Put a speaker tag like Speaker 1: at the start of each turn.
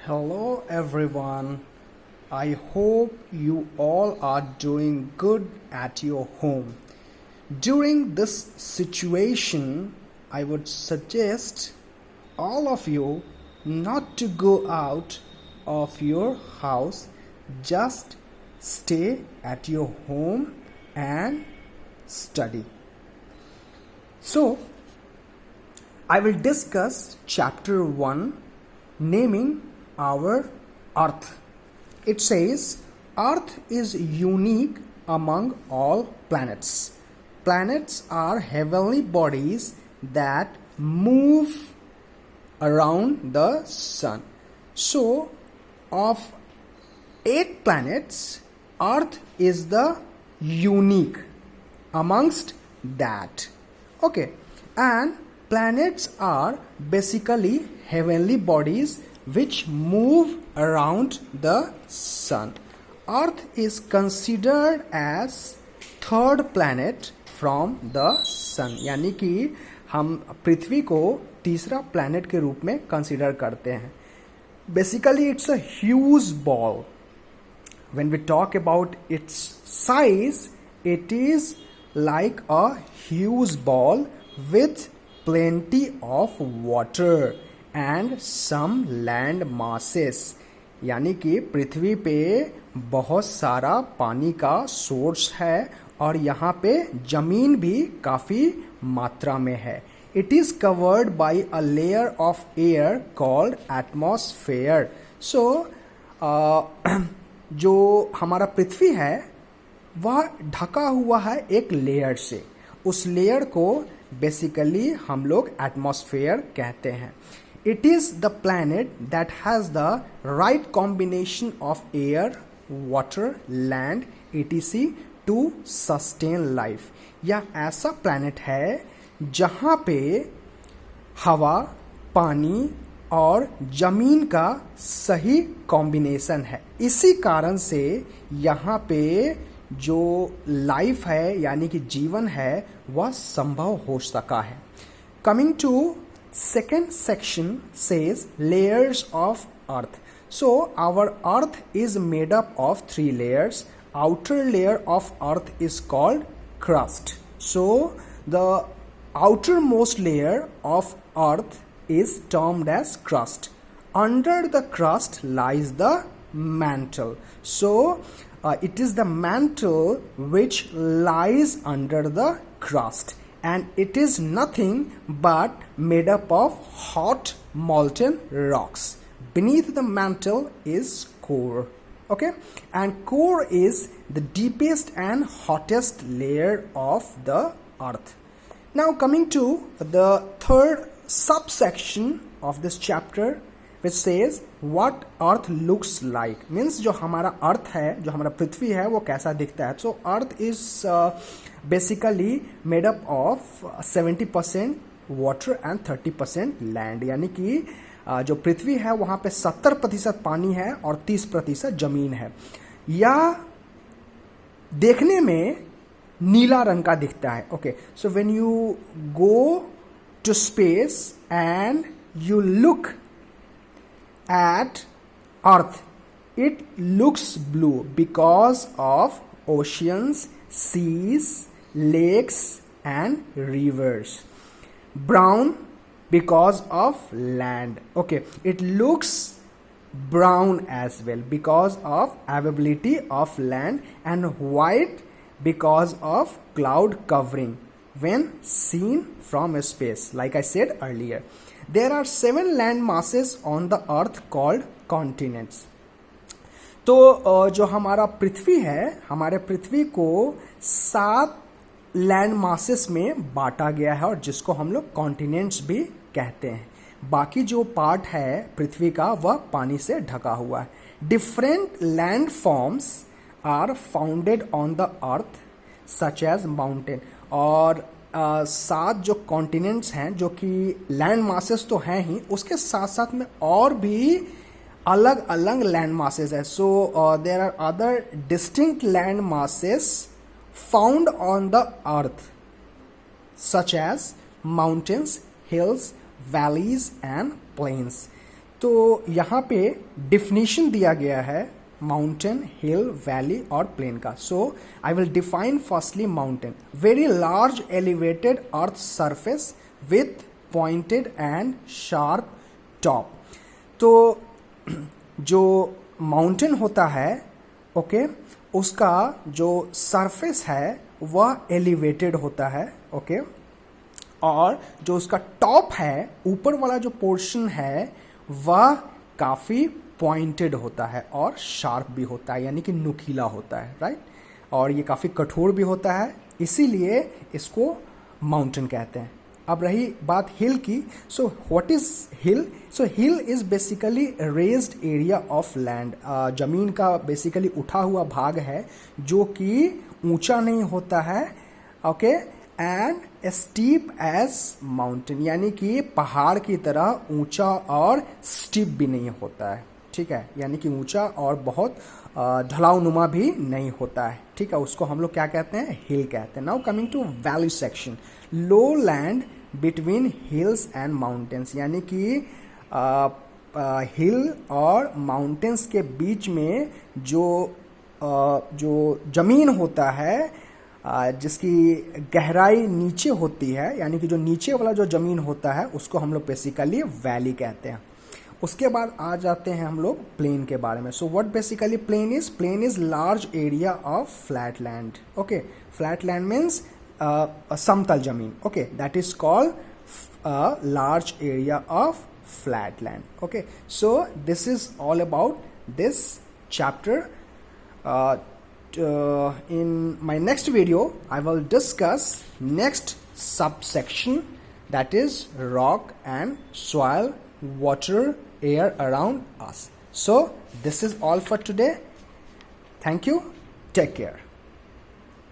Speaker 1: Hello everyone. I hope you all are doing good at your home. During this situation, I would suggest all of you not to go out of your house. Just stay at your home and study. So, I will discuss chapter 1, naming our earth. It says earth is unique among all planets. Planets are heavenly bodies that move around the sun. So, of 8 planets, earth is the unique amongst that. Okay, and planets are basically heavenly bodies which move around the sun. Earth is considered as third planet from the sun. यानी कि हम पृथ्वी को तीसरा planet के रूप में consider करते हैं. Basically, it's a huge ball. When we talk about its size, it is like a huge ball with plenty of water and some land masses. यानी कि पृथ्वी पे बहुत सारा पानी का सोर्स है और यहाँ पे जमीन भी काफ़ी मात्रा में है. It is covered by a layer of air called atmosphere. So, जो हमारा पृथ्वी है वह ढका हुआ है एक लेयर से. उस लेयर को बेसिकली हम लोग एटमॉस्फेयर कहते हैं. It is the planet that has the right combination of air, water, land, etc. to sustain life. यह ऐसा planet है जहाँ पे हवा, पानी और जमीन का सही कॉम्बिनेशन है. इसी कारण से यहाँ पे जो लाइफ है यानी कि जीवन है वह संभव हो सका है. Coming to second section says layers of earth. So our earth is made up of 3 layers. Outer layer of earth is called crust. So the outermost layer of earth is termed as crust. Under the crust lies the mantle. So it is the mantle which lies under the crust. And it is nothing but made up of hot molten rocks. Beneath the mantle is core. Okay, and core is the deepest and hottest layer of the earth. Now coming to the third subsection of this chapter, which says what earth looks like. Means जो हमारा अर्थ है, जो हमारा पृथ्वी है वो कैसा दिखता है. So earth is basically made up of 70% water and 30% land. यानी कि जो पृथ्वी है वहाँ पे 70% पानी है और 30% जमीन है. या देखने में नीला रंग का दिखता है. Okay, so when you go to space and you look at earth, it looks blue because of oceans, seas, lakes and rivers. Brown because of land. Okay, it looks brown as well because of availability of land, and white because of cloud covering when seen from space. Like I said earlier, there are 7 land masses on the earth called continents. तो जो हमारा पृथ्वी है, हमारे पृथ्वी को 7 land masses में बांटा गया है और जिसको हम लोग कॉन्टिनेंट्स भी कहते हैं. बाकी जो पार्ट है पृथ्वी का वह पानी से ढका हुआ है. Different land forms are founded on the earth such as mountain. और 7 जो कॉन्टिनेंट्स हैं जो कि लैंड मासेस तो हैं ही, उसके साथ साथ में और भी अलग अलग लैंड मासेस है. So there are other distinct land masses found on the earth such as mountains, hills, valleys and plains. तो यहाँ पे डिफिनीशन दिया गया है माउंटेन, हिल, वैली और प्लेन का. So I will define firstly mountain. Very large elevated earth surface with pointed and sharp top. तो जो माउंटेन होता है, ओके, उसका जो सरफेस है वह एलिवेटेड होता है, ओके, और जो उसका टॉप है, ऊपर वाला जो पोर्शन है, वह काफ़ी पॉइंटेड होता है और शार्प भी होता है, यानी कि नुकीला होता है, राइट. और ये काफ़ी कठोर भी होता है, इसीलिए इसको माउंटेन कहते हैं. अब रही बात हिल की. So what is hill? So hill is basically raised area of land. जमीन का बेसिकली उठा हुआ भाग है जो कि ऊंचा नहीं होता है, okay, and steep as mountain, यानी कि पहाड़ की तरह ऊंचा और स्टीप भी नहीं होता है, ठीक है, यानी कि ऊंचा और बहुत ढलाव नुमा भी नहीं होता है, ठीक है. उसको हम लोग क्या कहते हैं? हिल कहते हैं. Now coming to valley section. Low land between hills and mountains, यानी कि हिल और माउंटेन्स के बीच में जो जमीन होता है, जिसकी गहराई नीचे होती है, यानी कि जो नीचे वाला जो जमीन होता है उसको हम लोग बेसिकली वैली कहते हैं. उसके बाद आ जाते हैं हम लोग प्लेन के बारे में. So what basically plain is? Plain is large area of flat land, okay. Flat land means समतल जमीन, okay, that is called large area of flat land. Okay, so this is all about this chapter. In my next video I will discuss next subsection, that is rock and soil, water, air around us. So this is all for today. Thank you. Take care.